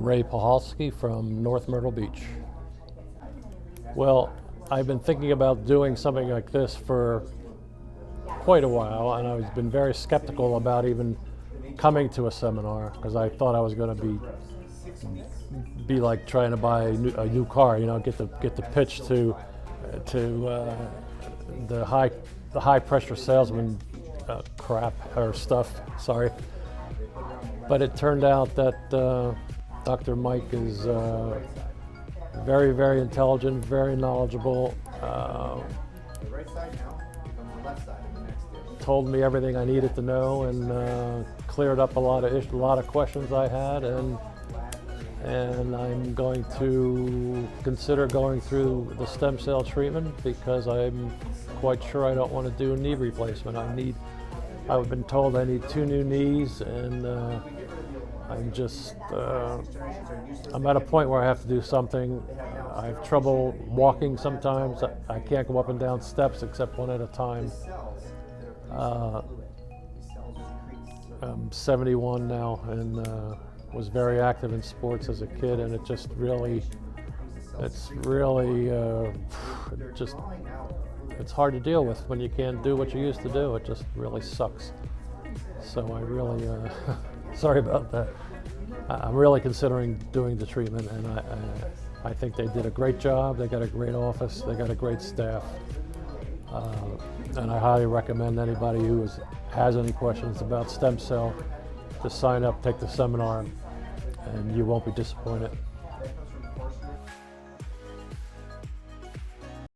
Palowski from North Myrtle Beach. Well, I've been thinking about doing something like this for quite a while, and I've been very skeptical about even coming to a seminar because I thought I was going to be like trying to buy a new car, get the pitch to the high pressure salesman crap or stuff. Sorry, but it turned out that Dr. Mike is very, very intelligent, very knowledgeable. Told me everything I needed to know and cleared up a lot of questions I had, and I'm going to consider going through the stem cell treatment because I'm quite sure I don't want to do a knee replacement. I've been told I need 2 new knees, and I'm at a point where I have to do something. I have trouble walking sometimes. I can't go up and down steps except one at a time. I'm 71 now and was very active in sports as a kid, and it's hard to deal with when you can't do what you used to do. It just really sucks. So I really, sorry about that. I'm really considering doing the treatment, and I think they did a great job. They got a great office. They got a great staff. And I highly recommend anybody who has any questions about stem cell to sign up, take the seminar, and you won't be disappointed.